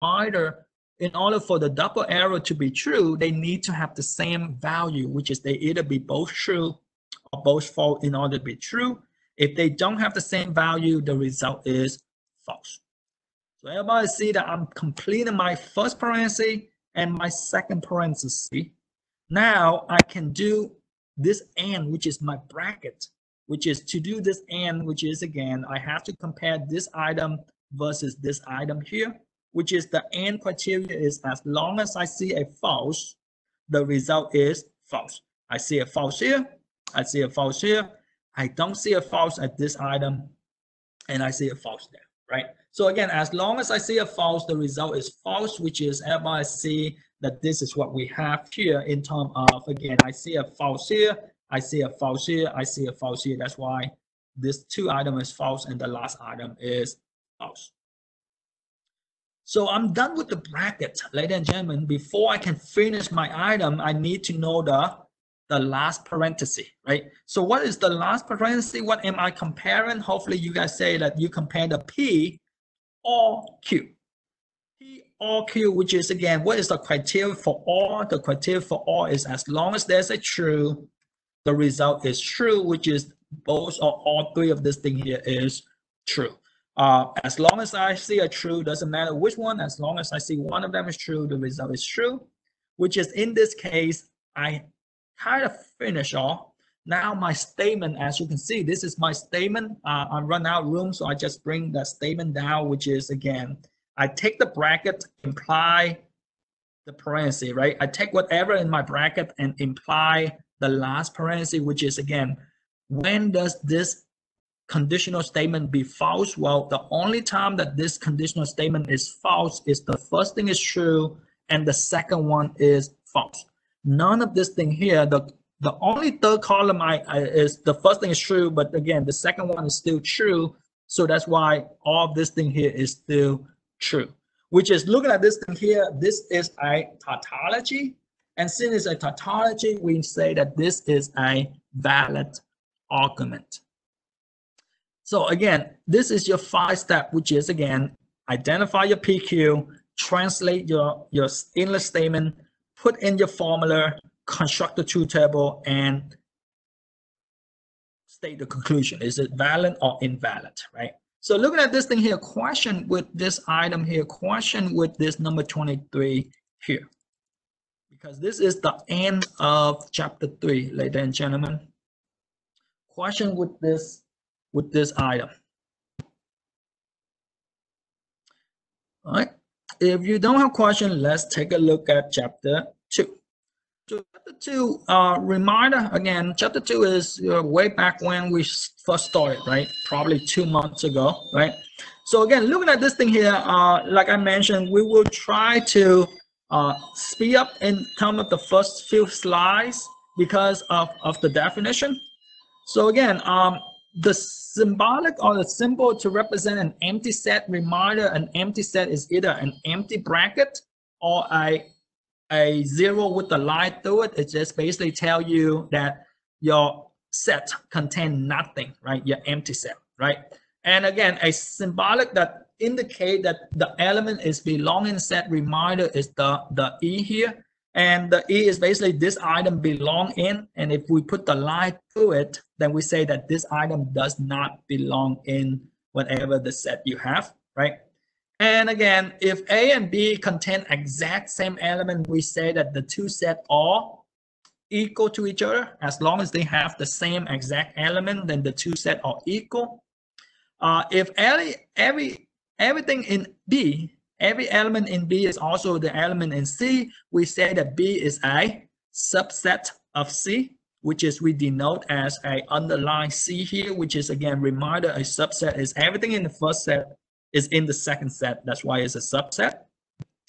reminder, in order for the double arrow to be true, they need to have the same value, which is they either be both true or both false in order to be true. If they don't have the same value, the result is false. So everybody see that I'm completing my first parenthesis and my second parenthesis. Now I can do this and, which is my bracket, which is to do this and, which is again, I have to compare this item versus this item here, which is the and criteria is as long as I see a false, the result is false. I see a false here, I see a false here, I don't see a false at this item, and I see a false there, right? So again, as long as I see a false, the result is false, which is everybody see that this is what we have here in terms of, again, I see a false here, I see a false here, I see a false here. That's why this two item is false and the last item is false. So I'm done with the bracket, ladies and gentlemen. Before I can finish my item, I need to know the last parenthesis, right? So what is the last parenthesis? What am I comparing? Hopefully you guys say that you compare the P or Q. P or Q, which is again, what is the criteria for all? The criteria for all is as long as there's a true, the result is true, which is both or all three of this thing here is true. As long as I see a true, doesn't matter which one, as long as I see one of them is true, the result is true, which is in this case, I kind of finish off. Now my statement, as you can see, this is my statement. I run out of room, so I just bring the statement down, which is again, I take the bracket, imply the parenthesis, right? I take whatever in my bracket and imply the last parenthesis, which is again, when does this conditional statement be false? Well, the only time that this conditional statement is false is the first thing is true and the second one is false. None of this thing here, the only third column is the first thing is true, but again, the second one is still true. So that's why all of this thing here is still true, which is looking at this thing here, this is a tautology. And since it's a tautology, we say that this is a valid argument. So again, this is your 5-step, which is again, identify your PQ, translate your inlet statement, put in your formula, construct the truth table, and state the conclusion. Is it valid or invalid, right? So looking at this thing here, question with this item here, question with this number 23 here. Because this is the end of chapter 3, ladies and gentlemen. Question with this item. All right. If you don't have question, let's take a look at chapter 2. So chapter 2, reminder again, chapter 2 is way back when we first started, right? Probably 2 months ago, right? So again, looking at this thing here, like I mentioned, we will try to speed up in terms of the first few slides because of the definition. So again, the symbolic or the symbol to represent an empty set, reminder, an empty set is either an empty bracket or a zero with a line through it. It just basically tell you that your set contain nothing, right? Your empty set, right? And again, a symbolic that indicate that the element is belonging set, reminder is the E here. And the E is basically this item belong in. And if we put the line through it, then we say that this item does not belong in whatever the set you have, right? And again, if A and B contain exact same element, we say that the two sets are equal to each other. As long as they have the same exact element, then the two sets are equal. If everything in B, every element in B is also the element in C, we say that B is a subset of C, which is we denote as a underline C here, which is again, reminder, a subset is everything in the first set is in the second set. That's why it's a subset,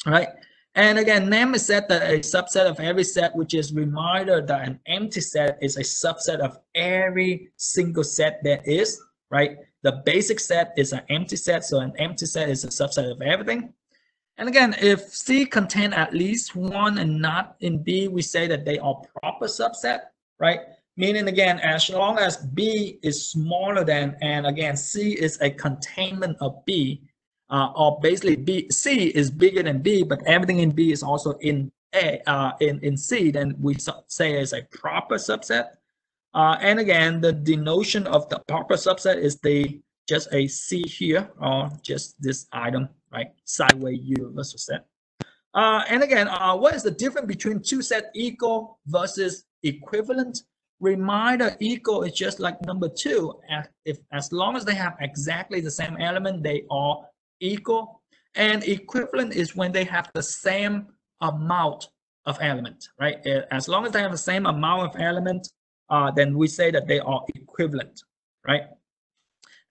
right? And again, name is set that a subset of every set, which is reminder that an empty set is a subset of every single set there is, right? The basic set is an empty set, so an empty set is a subset of everything. And again, if C contain at least one and not in B, we say that they are proper subset, right? Meaning again, as long as B is smaller than, and again, C is a containment of B, or basically C is bigger than B, but everything in B is also in in C, then we say it's a proper subset. And again, the denotion of the proper subset is just a C here, or just this item, right? Sideways universal set. And again, what is the difference between two set equal versus equivalent? Reminder, equal is just like number two. As long as they have exactly the same element, they are equal. And equivalent is when they have the same amount of element, right? As long as they have the same amount of element, then we say that they are equivalent, right?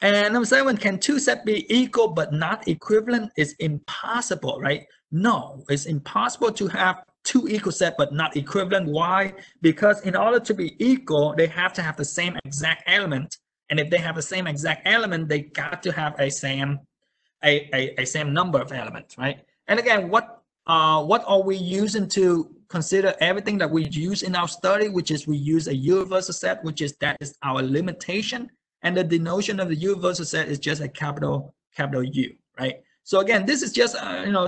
And number 7, can two sets be equal but not equivalent? It's impossible, right? No, it's impossible to have two equal sets but not equivalent. Why? Because in order to be equal, they have to have the same exact element. And if they have the same exact element, they got to have a same number of elements, right? And again, what are we using to consider everything that we use in our study, which is we use a universal set, which is that is our limitation. And the denotion of the universal set is just a capital U, right? So again, this is just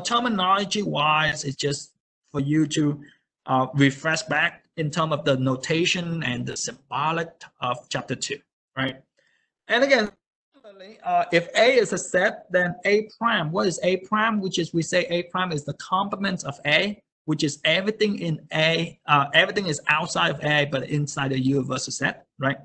terminology wise, it's just for you to refresh back in terms of the notation and the symbolic of chapter 2, right? And again, if A is a set, then A prime. What is A prime? Which is we say A prime is the complement of A, which is everything in A. Everything is outside of A, but inside a universal set, right?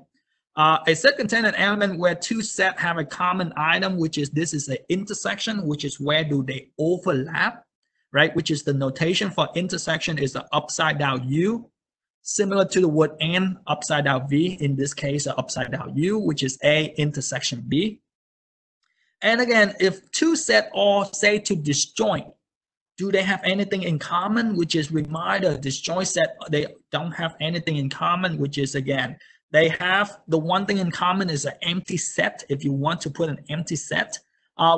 A set contains an element where two sets have a common item, which is this is an intersection, which is where do they overlap, right? Which is the notation for intersection is the upside down U, similar to the word and upside down V, in this case, upside down U, which is A intersection B. And again, if two sets are say to disjoint, do they have anything in common? Which is reminder, disjoint set, they don't have anything in common, which is again, they have the one thing in common is an empty set. If you want to put an empty set,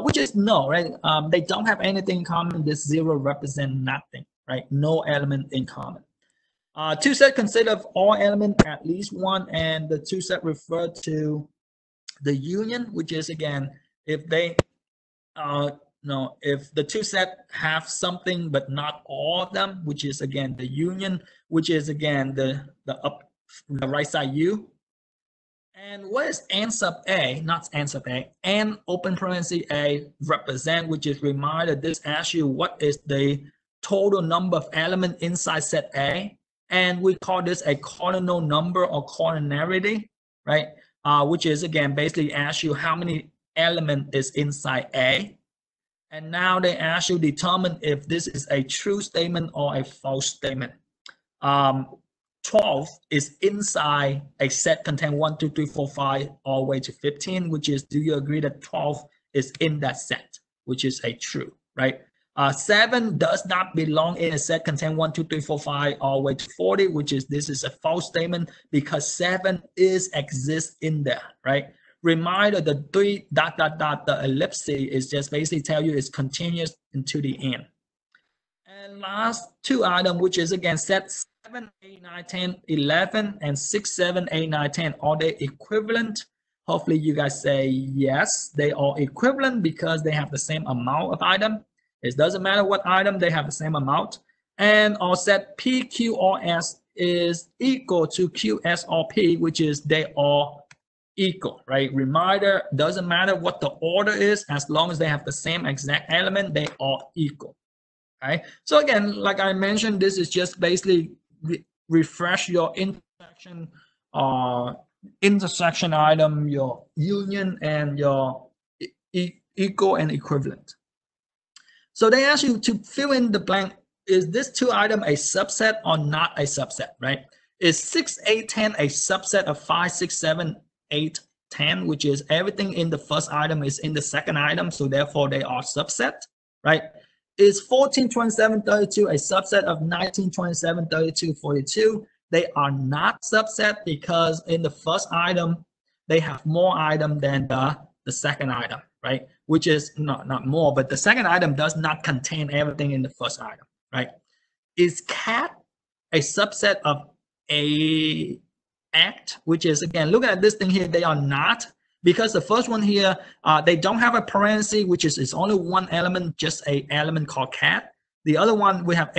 which is no, right? They don't have anything in common. This 0 represents nothing, right? No element in common. Two set consist of all elements at least one, and the two set refer to the union, which is again, if they if the two set have something but not all of them, which is again the union, which is again the right side U. And what is n sub A, not n sub A, n open parenthesis A represent, which is reminder, this asks you what is the total number of elements inside set A. And we call this a cardinal number or cardinality, right? Which is again, basically asks you how many element is inside A. And now they ask you determine if this is a true statement or a false statement. 12 is inside a set contain 1, 2, 3, 4, 5 all the way to 15, which is, do you agree that 12 is in that set, which is a true, right? 7 does not belong in a set contain 1, 2, 3, 4, 5 all the way to 40, which is, this is a false statement because 7 exists in there, right? Reminder, the 3 ... the ellipsis is just basically tell you it's continuous into the end. And last two items, which is again set 7, 8, 9, 10, 11, and 6, 7, 8, 9, 10. Are they equivalent? Hopefully you guys say yes, they are equivalent because they have the same amount of item. It doesn't matter what item, they have the same amount. And our set P, Q, or S is equal to Q, S, or P, which is they are equal, right? Reminder, doesn't matter what the order is, as long as they have the same exact element, they are equal. Okay, so again, like I mentioned, this is just basically refresh your intersection item, your union, and your equal and equivalent. So they ask you to fill in the blank. Is this two item a subset or not a subset, right? Is 6, 8, 10 a subset of 5, 6, 7, 8, 10, which is everything in the first item is in the second item, so therefore they are subset, right? Is 14, 27, 32 a subset of 19, 27, 32, 42? They are not subset because in the first item, they have more item than the second item, right? Which is not more, but the second item does not contain everything in the first item, right? Is cat a subset of a act, which is again, look at this thing here, they are not, because the first one here, they don't have a parenthesis, which is it's only one element, just a element called cat. The other one, we have